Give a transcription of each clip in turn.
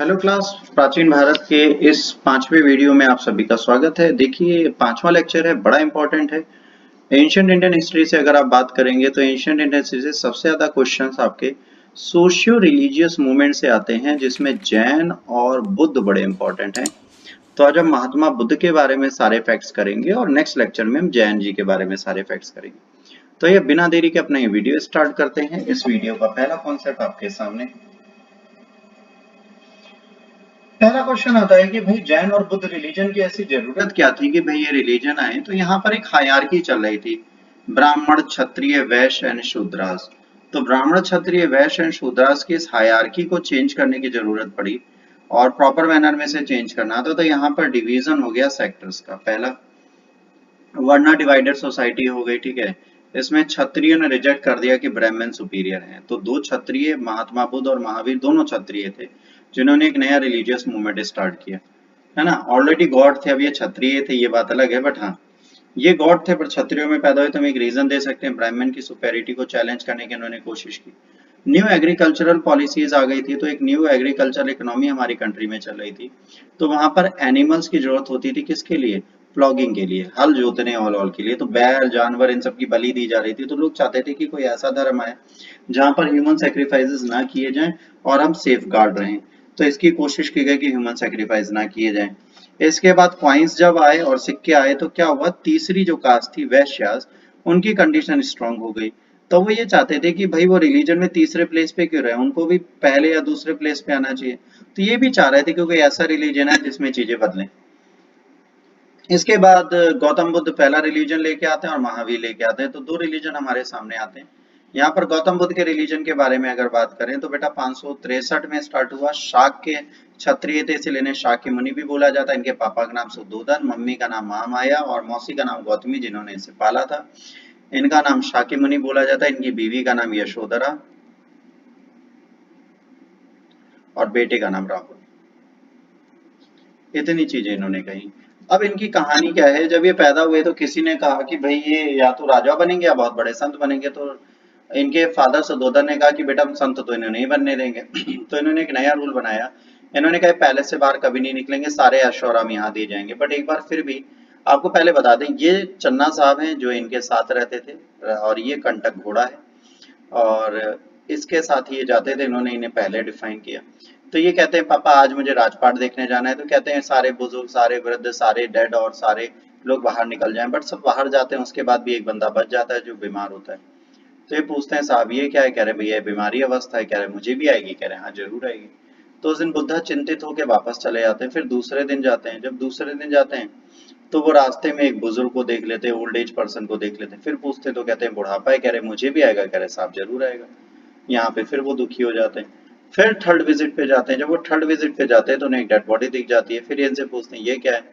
Hello class, प्राचीन भारत के इस पांचवें वीडियो में आप सभी का स्वागत है। देखिए, पांचवा लेक्चर है, बड़ा इंपॉर्टेंट है। एंशिएंट इंडियन हिस्ट्री से अगर आप बात करेंगे तो एंशिएंट इंडियन हिस्ट्री से सबसे ज्यादा क्वेश्चंस आपके सोशियो रिलीजियस मूवमेंट से आते हैं, जिसमें जैन और बुद्ध बड़े इंपॉर्टेंट हैं। तो आज हम महात्मा बुद्ध के बारे में सारे फैक्ट्स करेंगे और नेक्स्ट लेक्चर में हम जैन जी के बारे में सारे फैक्ट्स करेंगे। तो ये बिना देरी के अपना ये वीडियो स्टार्ट करते हैं। इस वीडियो का पहला कॉन्सेप्ट आपके सामने। पहला क्वेश्चन आता है कि भाई जैन और बुद्ध रिलीजन की ऐसी जरूरत क्या थी कि भाई ये रिलीजन आए। तो यहाँ पर एक हायरार्की चल रही थी, ब्राह्मण क्षत्रिय वैश्य एंड शूद्रास। तो ब्राह्मण क्षत्रिय वैश्य एंड शूद्रास की इस हायरार्की को चेंज करने की जरूरत पड़ी और प्रॉपर मैनर में से चेंज करना था। तो यहाँ पर डिवीजन हो गया सेक्टर्स का। पहला वर्ना डिवाइडेड सोसाइटी हो गई, ठीक है। इसमें क्षत्रियों ने रिजेक्ट कर दिया कि ब्राह्मण सुपीरियर हैं। तो दो क्षत्रिय, महात्मा बुद्ध और महावीर, दोनों क्षत्रिय थे जिन्होंने एक नया रिलीजियस मूवमेंट स्टार्ट किया, है ना। ऑलरेडी गॉड थे, अब ये क्षत्रिय थे, ये बात अलग है, बट हाँ, ये गॉड थे पर क्षत्रियों में पैदा हुए। तो हम एक रीजन दे सकते हैं, ब्राह्मण की सुपेरिटी को चैलेंज करने की इन्होंने कोशिश की। न्यू एग्रीकल्चरल पॉलिसीज आ गई थी, तो एक न्यू एग्रीकल्चरल इकोनॉमी हमारी कंट्री में चल रही थी। तो वहां पर एनिमल्स की जरूरत होती थी, किसके लिए? प्लॉगिंग के लिए, हल जोतने ऑल के लिए। तो बैल जानवर इन सब की बलि दी जा रही थी। तो लोग चाहते थे कि कोई ऐसा धर्म आए जहां पर ह्यूमन सेक्रीफाइसेस ना किए जाएं और हम सेफ गार्ड रहें। तो इसकी कोशिश की गई कि ह्यूमन सेक्रीफाइस ना किए जाएं। इसके बाद कॉइन्स जब आए और सिक्के आए तो क्या हुआ, तीसरी जो कास्ट थी वैश्यास, उनकी कंडीशन स्ट्रांग हो गई। तो वो ये चाहते थे कि भाई वो रिलीजन में तीसरे प्लेस पे क्यों रहे, उनको भी पहले या दूसरे प्लेस पे आना चाहिए। तो ये भी चाह रहे थे क्योंकि ऐसा रिलीजन है जिसमें चीजें बदलें। इसके बाद गौतम बुद्ध पहला रिलीजन लेके आते हैं और महावीर लेके आते हैं। तो दो रिलीजन हमारे सामने आते हैं। यहाँ पर गौतम बुद्ध के रिलीजन के बारे में अगर बात करें तो बेटा 563 में स्टार्ट हुआ। शाक्य क्षत्रिय थे, इसलिए इन्हें शाक्य मुनि भी बोला जाता है। इनके पापा का नाम सुद्धोधन, मम्मी का नाम महामाया और मौसी का नाम गौतमी, जिन्होंने इसे पाला था। इनका नाम शाक्य मुनि बोला जाता है। इनकी बीवी का नाम यशोधरा और बेटे का नाम राहुल। इतनी चीजें इन्होंने कही। अब इनकी कहानी क्या है, जब ये पैदा हुए तो किसी ने कहा कि भाई ये या तो राजा बनेंगे या बहुत बड़े संत बनेंगे। तो इनके फादर सुद्धोधन ने कहा कि बेटा हम संत तो इन्हें नहीं बनने देंगे। तो इन्होंने एक नया रूल बनाया। इन्होंने कहा पैलेस से बाहर कभी नहीं निकलेंगे, सारे ऐशोआराम यहाँ दिए जाएंगे। बट एक बार फिर भी आपको पहले बता दें, ये चन्ना साहब हैं जो इनके साथ रहते थे और ये कंटक घोड़ा है और इसके साथ ही ये जाते थे। इन्होंने इन्हें पहले डिफाइन किया। तो ये कहते हैं पापा आज मुझे राजपाट देखने जाना है। तो कहते हैं सारे बुजुर्ग, सारे वृद्ध, सारे डेड और सारे लोग बाहर निकल जाएं। बट सब बाहर जाते हैं, उसके बाद भी एक बंदा बच जाता है जो बीमार होता है। तो ये पूछते हैं साहब ये क्या है? कह रहे भैया बीमारी अवस्था है। कह रहे मुझे भी आएगी? कह रहे हाँ जरूर आएगी। तो उस दिन बुद्धा चिंतित होकर वापस चले जाते हैं। फिर दूसरे दिन जाते हैं। जब दूसरे दिन जाते हैं तो वो रास्ते में एक बुजुर्ग को देख लेते हैं, ओल्ड एज पर्सन को देख लेते हैं। फिर पूछते तो कहते हैं बुढ़ापा है। कह रहे मुझे भी आएगा? कह रहे साहब जरूर आएगा। यहाँ पे फिर वो दुखी हो जाते हैं। फिर थर्ड विजिट पे जाते हैं। जब वो थर्ड विजिट पे जाते हैं तो उन्हें एक डेड बॉडी दिख जाती है। फिर ये इनसे पूछते हैं ये क्या है?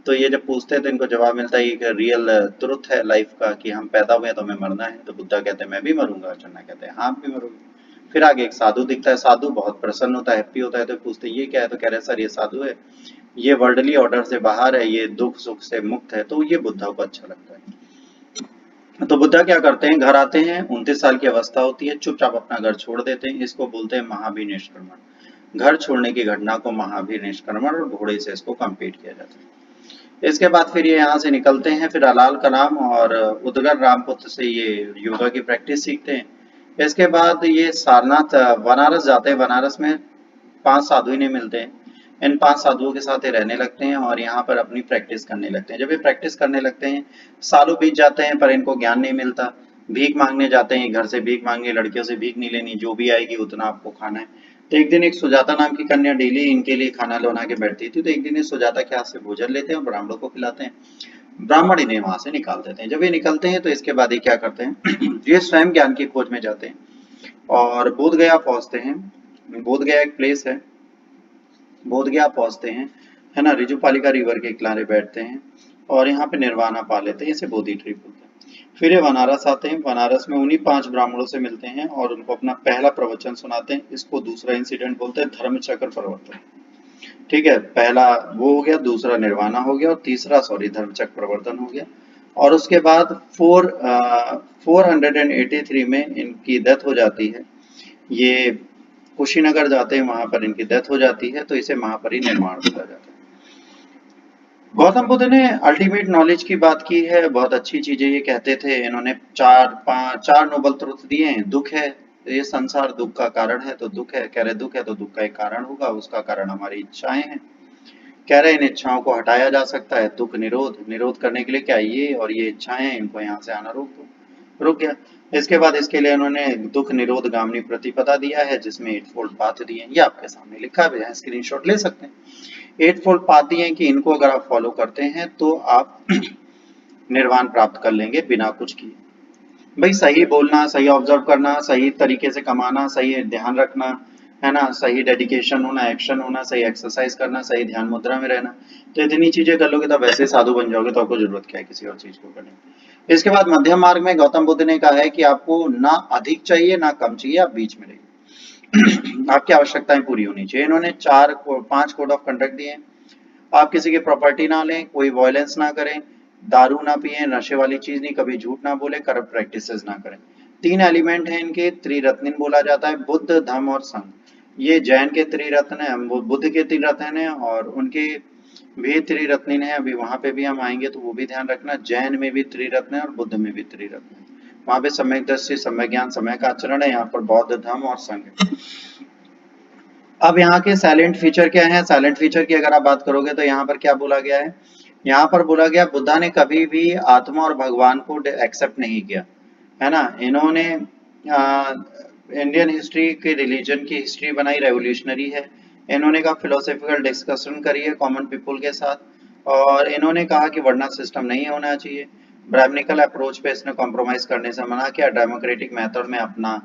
तो ये जब पूछते हैं तो इनको जवाब मिलता है एक रियल ट्रुथ है लाइफ का कि हम पैदा हुए हैं तो हमें मरना है। तो बुद्धा कहते हैं मैं भी मरूंगा। चन्ना कहते हैं हाँ आप भी मरोगे। फिर आगे एक साधु दिखता है। साधु बहुत प्रसन्न होता है, हैप्पी होता है। तो पूछते हैं ये क्या है? तो कह रहे हैं सर ये साधु है, ये वर्ल्डली ऑर्डर से बाहर है, ये दुख सुख से मुक्त है। तो ये बुद्धा को अच्छा लगता है। तो बुद्धा क्या करते हैं, घर आते हैं, 29 साल की अवस्था होती है, चुपचाप अपना घर छोड़ देते हैं। इसको बोलते हैं महावीर निष्क्रमण। घर छोड़ने की घटना को महावीर निष्क्रमण और घोड़े से इसको कंप्लीट किया जाता है। इसके बाद फिर ये यहाँ से निकलते हैं। फिर अलाल कलाम और उदगर रामपुत्र से ये योगा की प्रैक्टिस सीखते हैं। इसके बाद ये सारनाथ बनारस जाते हैं। बनारस में 5 साधु इन्हें मिलते हैं। इन 5 साधुओं के साथ ये रहने लगते हैं और यहाँ पर अपनी प्रैक्टिस करने लगते हैं। जब ये प्रैक्टिस करने लगते हैं, सालों बीत जाते हैं पर इनको ज्ञान नहीं मिलता। भीख मांगने जाते हैं, घर से भीख मांगने, लड़कियों से भीख नहीं लेनी, जो भी आएगी उतना आपको खाना है। तो एक दिन एक सुजाता नाम की कन्या डेली इनके लिए खाना बना के बैठती थी। तो एक दिन ये सुजाता के हाथ से भोजन लेते हैं और ब्राह्मणों को खिलाते हैं। ब्राह्मण इन्हें वहां से निकाल देते हैं। जब ये निकलते हैं तो इसके बाद ये क्या करते हैं ये स्वयं ज्ञान की खोज में जाते हैं और बोध गया पहुंचते हैं। बोध गया एक प्लेस है, बोध गया पहुंचते हैं, है ना। रिजुपालिका रिवर के किनारे बैठते हैं और यहाँ पे निर्वाणा पा लेते हैं। इसे बोधि ट्री बोलते हैं। फिर ये बनारस आते हैं। बनारस में उन्हीं 5 ब्राह्मणों से मिलते हैं और उनको अपना पहला प्रवचन सुनाते हैं। इसको दूसरा इंसिडेंट बोलते हैं धर्म चक्र प्रवर्तन। ठीक है, पहला वो हो गया, दूसरा निर्वाणा हो गया और तीसरा धर्म चक्र प्रवर्तन हो गया। और उसके बाद 483 में इनकी डेथ हो जाती है। ये कुशीनगर जाते हैं, वहां पर इनकी डेथ हो जाती है, तो इसे महापरिनिर्वाण बोला जाता है। गौतम बुद्ध ने अल्टीमेट नॉलेज की बात की है, बहुत अच्छी चीजें ये कहते थे। इन्होंने चार नोबल ट्रुथ दिए हैं। दुख है, ये संसार दुख का कारण है, तो दुख है, कह रहे दुख है तो दुख का एक कारण होगा, उसका कारण हमारी इच्छाएं हैं। कह रहे इन इच्छाओं को हटाया जा सकता है, दुख निरोध, निरोध करने के लिए क्या, ये और ये इच्छाएं हैं, इनको यहाँ से आना रोक दो, रुक गया। इसके बाद इसके लिए उन्होंने दुख निरोध गामिनी प्रतिपदा दिया है, जिसमें 8 फोल्ड पाथ दिए हैं, ये आपके सामने लिखा भी है, स्क्रीनशॉट ले सकते हैं। 8 फोल्ड पाथ दिए हैं कि इनको अगर आप फॉलो करते हैं तो आप निर्वाण प्राप्त कर लेंगे बिना कुछ किए। भाई सही बोलना, सही ऑब्जर्व करना, सही तरीके से कमाना, सही ध्यान रखना, है ना, सही डेडिकेशन होना, एक्शन होना, सही एक्सरसाइज करना, सही ध्यान मुद्रा में रहना, तो इतनी चीजें कर लोगे तो वैसे साधु बन जाओगे, तो आपको जरूरत क्या है किसी और चीज को करने की। इसके बाद मध्यम मार्ग में गौतम बुद्ध ने कहा है कि आपको ना अधिक चाहिए ना कम चाहिए, आप बीच में रहिए। आपकी आवश्यकताएं पूरी होनी चाहिए। इन्होंने 5 कोड ऑफ कंडक्ट दिए हैं। आप किसी की प्रॉपर्टी ना लें, कोई वायलेंस ना करें, दारू ना पिए, नशे वाली चीज नहीं, कभी झूठ ना बोले, करप्ट प्रैक्टिसेस ना करें। 3 एलिमेंट हैं इनके, त्रिरत्निन बोला जाता है, बुद्ध धम्म और संघ। ये जैन के त्रिरत्न है, बुद्ध के त्रिरत्न है, और उनके भी त्रिरत्निन है। अभी वहां पे भी हम आएंगे तो वो भी ध्यान रखना। जैन में भी त्रिरत्न है और बुद्ध में भी त्रिरत्न है। वहां पे सम्यक दृष्टि, सम्यक ज्ञान, समय का आचरण है, यहाँ पर बौद्ध धम्म और संघ है। अब यहाँ के साइलेंट फीचर क्या है? साइलेंट फीचर की अगर आप बात करोगे तो यहाँ पर क्या बोला गया है? यहाँ पर बोला गया बुद्धा ने कभी भी आत्मा और भगवान को एक्सेप्ट नहीं किया, है ना। इन्होंने इंडियन हिस्ट्री के रिलीजन की हिस्ट्री बनाई, रेवोल्यूशनरी है। इन्होंने कहा फिलोसफिकल डिस्कशन करी है कॉमन पीपल के साथ, और इन्होंने कहा कि वर्ना सिस्टम नहीं होना चाहिए। ब्राह्मणिकल अप्रोच पे इसने कॉम्प्रोमाइज करने से मना किया। डेमोक्रेटिक मेथड में अपना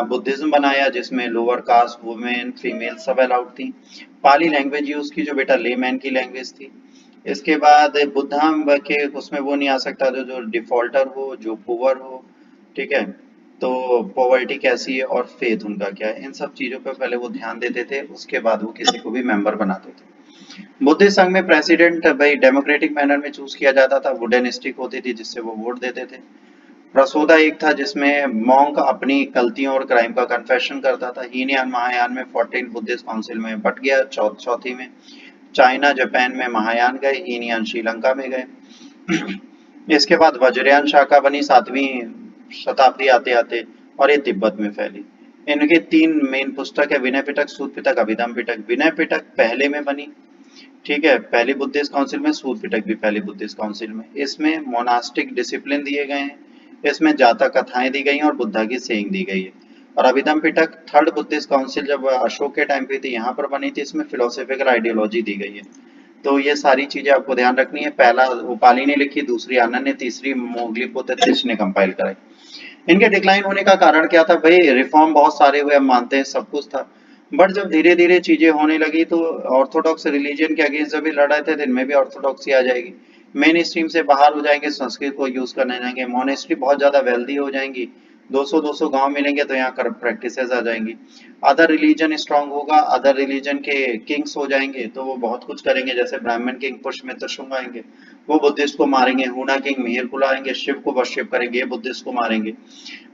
बुद्धिज्म बनाया, जिसमें लोअर कास्ट, वुमेन, फीमेल सब अलाउड थी। पाली लैंग्वेज यूज की, जो बेटा लेमैन की लैंग्वेज थी। इसके बाद बुद्धा के उसमें वो नहीं आ सकता जो जो डिफॉल्टर हो, जो पुअर हो, ठीक है। तो पॉवर्टी कैसी है और फेथ उनका क्या है, इन सब चीजों पर पहले वो ध्यान देते थे, उसके बाद वो किसी को भी मेंबर बनाते थे। बुद्धिस्ट संघ में प्रेसिडेंट भाई डेमोक्रेटिक मैनर में चूज किया जाता था, वुडन स्टिक होती थी जिससे वो वोट देते थे। प्रसोदा एक था जिसमें मॉन्क अपनी गलतियों और क्राइम का कन्फेशन करता था। हीनयान महायान में 14 बुद्धिस्ट काउंसिल में बट गया, चौथी में। चाइना जापान में महायान गए, हीनयान श्रीलंका में गए। इसके बाद वज्रयान शाखा बनी 7वीं शताब्दी आते आते, और ये तिब्बत में फैली। इनके 3 मेन पुस्तक है, विनय पिटक, सूत पिटक, अभिधम पिटक। विनय पिटक पहले में बनी, ठीक है, पहली बुद्धिस्ट काउंसिल में। सूत पिटक भी पहली बुद्धिस्ट काउंसिल में। इसमें मोनास्टिक डिसिप्लिन दिए गए हैं, इसमें जातक कथाएं दी गई हैं और बुद्धा की सेइंग दी गई है। और अभिधम पिटक थर्ड बुद्धिस्ट काउंसिल जब अशोक के टाइम पे थी, यहाँ पर बनी थी, इसमें फिलोसफिकल आइडियोलॉजी दी गई है। तो ये सारी चीजें आपको ध्यान रखनी है। पहला उपाली ने लिखी, दूसरी आनंद ने, तीसरी मोगलीपुत्र ने कंपाइल कराई। इनके डिक्लाइन होने का कारण क्या था? भाई रिफॉर्म बहुत सारे हुए, हम मानते हैं, सब कुछ था, बट जब धीरे धीरे चीजें होने लगी तो ऑर्थोडॉक्स रिलीजन के अगेंस्ट जब भी लड़ाई थे, तो इनमें भी ऑर्थोडॉक्सी आ जाएगी। मेन स्ट्रीम से बाहर हो जाएंगे, संस्कृत को यूज करने जाएंगे। मोनेस्ट्री बहुत ज्यादा वेल्दी हो जाएंगी, 200-200 गांव मिलेंगे तो यहाँ करप्ट प्रैक्टिसेस आ जाएंगी। अदर रिलीजन स्ट्रांग होगा, अदर रिलीजन के किंग्स हो जाएंगे, तो वो बहुत कुछ करेंगे। जैसे ब्राह्मण किंग पुष्यमित्र शुंग आएंगे, वो बुद्धिस्ट को मारेंगे। हुना किंग मिहिर को लाएंगे, शिव को वर्शिप करेंगे, ये बुद्धिस्ट को मारेंगे।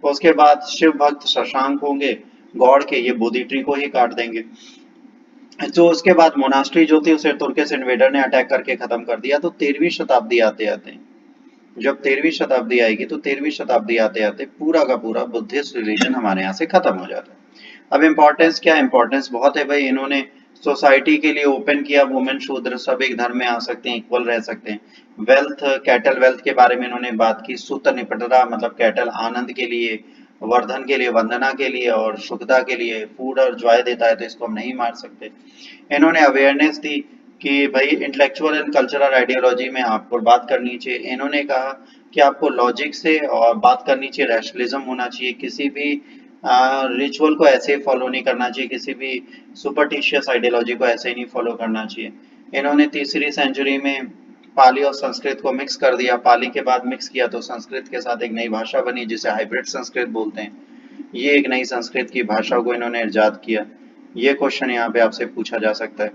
उसके बाद शिव भक्त शशांक होंगे गॉड के, ये बोधि ट्री को ही काट देंगे। जो उसके बाद मोनास्ट्री जो थी उसे तुर्किश इन्वेडर ने अटैक करके खत्म कर दिया। तो 13वीं शताब्दी आते आते, जब 13वीं शताब्दी आएगी तो 13वीं शताब्दी आते आते पूरा का पूरा बुद्धिस्ट रिलीजन हमारे यहाँ से खत्म हो जाता है। अब इम्पोर्टेंस क्या है? इम्पोर्टेंस बहुत है भाई। इन्होंने सोसाइटी के लिए ओपन किया, वुमेन शूद्र सब एक धर्म में आ सकते हैं, इक्वल रह सकते हैं। वेल्थ, कैटल वेल्थ के बारे में इन्होंने बात की। सूत्र निपटता मतलब कैटल आनंद के लिए, वर्धन के लिए, वंदना के लिए और शुद्धता के लिए, फूड और जॉय देता है तो इसको हम नहीं मार सकते। इन्होंने अवेयरनेस दी कि भाई इंटेलेक्चुअल एंड कल्चरल आइडियोलॉजी में आपको बात करनी चाहिए। इन्होंने कहा कि आपको लॉजिक से और बात करनी चाहिए, रैशनलिज्म होना चाहिए, किसी भी रिचुअल को ऐसे फॉलो नहीं करना चाहिए, किसी भी सुपरटिशियस आइडियोलॉजी को ऐसे नहीं फॉलो करना चाहिए। इन्होंने तीसरी सेंचुरी में पाली और संस्कृत को मिक्स कर दिया। पाली के बाद मिक्स किया तो संस्कृत के साथ एक नई भाषा बनी जिसे हाइब्रिड संस्कृत बोलते हैं। ये एक नई संस्कृत की भाषा को इन्होंने इजाद किया। ये क्वेश्चन यहाँ पे आपसे पूछा जा सकता है।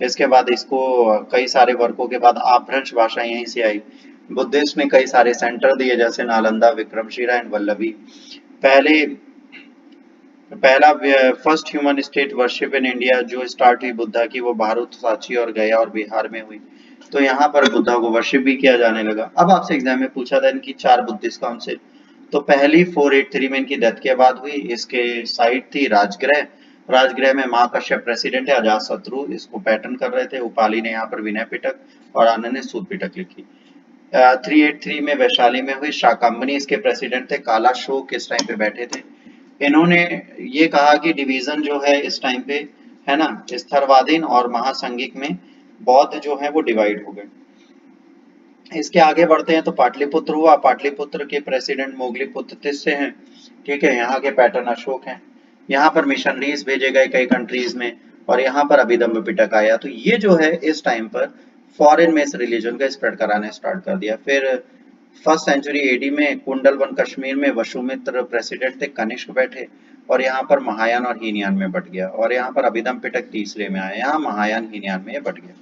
इसके बाद इसको कई सारे वर्कों के बाद अपभ्रंश भाषा यहीं से आई। बुद्धिस्ट ने कई सारे सेंटर दिए, जैसे नालंदा, विक्रमशिला एंड वल्लभी। पहले पहला first human state worship in India जो स्टार्ट हुई बुद्धा की, वो भारत, सांची और गया और बिहार में हुई। तो यहाँ पर बुद्धा को वर्शिप भी किया जाने लगा। अब आपसे एग्जाम में पूछा था इनकी 4 बुद्धिस्ट काउंसिल, तो पहली 483 में इनकी डेथ के बाद हुई। इसके साइट थी राजगृह, राजगृह में महाकश्यप प्रेसिडेंट है, अजात शत्रु इसको पैटर्न कर रहे थे, उपाली ने यहाँ पर विनय पिटक और आनंद ने सूत पिटक लिखी। 383 में वैशाली में हुई, शाकंभरी इसके प्रेसिडेंट थे, काला शोक इस टाइम पे बैठे थे। इन्होंने ये कहा कि डिवीजन जो है इस टाइम पे, है ना, स्थरवादीन और महासंघिक में बौद्ध जो है वो डिवाइड हो गए। इसके आगे बढ़ते हैं तो पाटलिपुत्र हुआ, पाटलिपुत्र के प्रेसिडेंट मोगलीपुत्र तिस्य हैं, ठीक है, यहाँ के पैटर्न अशोक हैं। यहाँ पर मिशनरीज भेजे गए कई कंट्रीज में, और यहाँ पर अभिधम्म पिटक आया। तो ये जो है इस टाइम पर फॉरेन में इस रिलीजन का स्प्रेड कराने स्टार्ट कर दिया। फिर फर्स्ट सेंचुरी एडी में कुंडलवन कश्मीर में वसुमित्र प्रेसिडेंट थे, कनिष्क बैठे, और यहाँ पर महायान और हीनयान में बट गया, और यहाँ पर अभिधम्म पिटक तीसरे में आया, यहाँ महायान हीनयान में बट गया।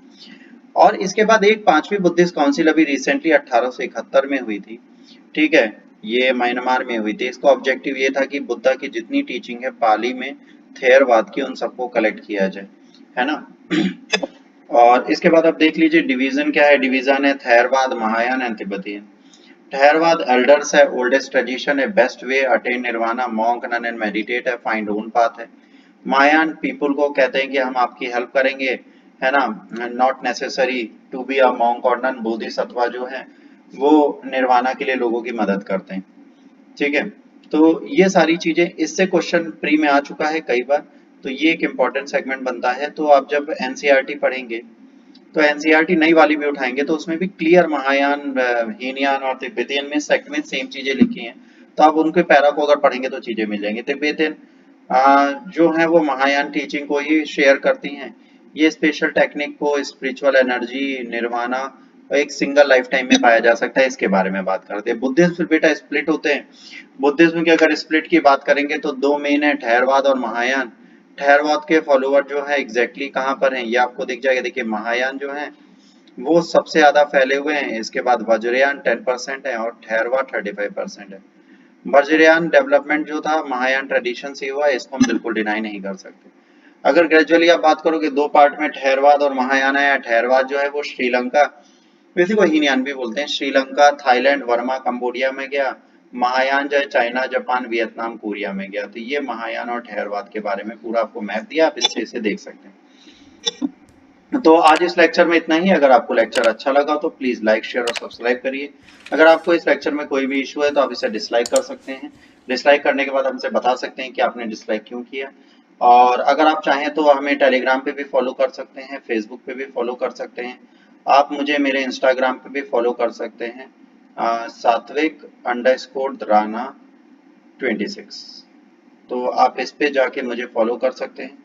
और इसके बाद एक 5वीं बुद्धिस्ट काउंसिल अभी रिसेंटली 1871 में हुई थी, ठीक है, ये म्यांमार में हुई थी। इसका ऑब्जेक्टिव ये था कि बुद्धा की जितनी टीचिंग है पाली में थेरवाद की, उन सबको कलेक्ट किया जाए, है ना। और इसके बाद आप देख लीजिए डिवीजन क्या है, डिवीजन है Theravada, Mahayana and Tibetan. Theravada elders है, ओल्डेस्ट ट्रेडिशन है, best way attain nirvana, monk nun and meditate है, फाइंड ओन पाथ है। महायान पीपल को कहते हैं कि हम आपकी हेल्प करेंगे, है ना, not necessary to be a monk और नन। बोधिसत्वा जो है वो निर्वाणा के लिए लोगों की मदद करते हैं, ठीक है। तो ये सारी चीजें, इससे क्वेश्चन प्री में आ चुका है कई बार, तो ये एक इंपॉर्टेंट सेगमेंट बनता है। तो आप जब एनसीईआरटी पढ़ेंगे तो एनसीईआरटी नई वाली भी उठाएंगे तो उसमें भी क्लियर महायान, हीनयान और तिब्बतियन में सेक्ट में सेम चीजें लिखी हैं, तो आप उनके पैरा को अगर पढ़ेंगे तो चीजें मिल जाएंगी। तिब्बतियन जो है वो महायान टीचिंग को ही शेयर करती हैं। ये स्पेशल टेक्निक को स्पिरिचुअल एनर्जी, निर्वाणा एक सिंगल लाइफ टाइम में पाया जा सकता है, इसके बारे में बात करते हैं। बुद्धिज्म फिर बेटा स्प्लिट होते हैं। बुद्धिज्म की अगर स्प्लिट की बात करेंगे तो 2 मेन है, ठहरवाद और महायान। ठहरवाद के फॉलोअर जो है एग्जैक्टली कहाँ पर हैं ये आपको दिख जाएगा। देखिए महायान जो है वो सबसे ज्यादा फैले हुए हैं, इसके बाद वज्रयान 10% है और ठहरवाद 35% है। वज्रयान डेवलपमेंट जो था महायान ट्रेडिशन से हुआ है, इसको हम बिल्कुल डिनाई नहीं कर सकते। अगर ग्रेजुअली आप बात करोगे 2 पार्ट में ठहरवाद और महायान है। ठहरवाद जो है वो श्रीलंका, वैसे को हीनयान भी बोलते हैं, श्रीलंका, थाईलैंड, वर्मा, कंबोडिया में गया। महायान जो है चाइना, जापान, वियतनाम, कोरिया में गया। तो ये महायान और ठहरवाद के बारे में पूरा आपको मैप दिया, आप इससे इसे देख सकते हैं। तो आज इस लेक्चर में इतना ही। अगर आपको लेक्चर अच्छा लगा तो प्लीज लाइक, शेयर और सब्सक्राइब करिए। अगर आपको इस लेक्चर में कोई भी इशू है तो आप इसे डिसलाइक कर सकते हैं। डिसलाइक करने के बाद हमसे बता सकते हैं कि आपने डिसलाइक क्यों किया। और अगर आप चाहें तो हमें टेलीग्राम पे भी फॉलो कर सकते हैं, फेसबुक पे भी फॉलो कर सकते हैं। आप मुझे मेरे इंस्टाग्राम पे भी फॉलो कर सकते हैं, सात्विक_राणा 26। तो आप इस पे जाके मुझे फॉलो कर सकते हैं।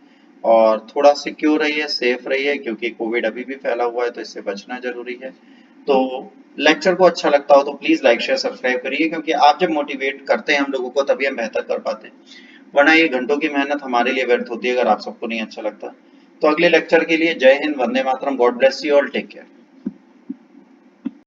और थोड़ा सिक्योर रहिए, सेफ रहिए, क्योंकि कोविड अभी भी फैला हुआ है तो इससे बचना जरूरी है। तो लेक्चर को अच्छा लगता हो तो प्लीज लाइक, शेयर, सब्सक्राइब करिए, क्योंकि आप जब मोटिवेट करते हैं हम लोगों को तभी हम बेहतर कर पाते हैं, वरना ये घंटों की मेहनत हमारे लिए व्यर्थ होती है अगर आप सबको नहीं अच्छा लगता। तो अगले लेक्चर के लिए जय हिंद, वंदे मातरम, god bless you all, take care.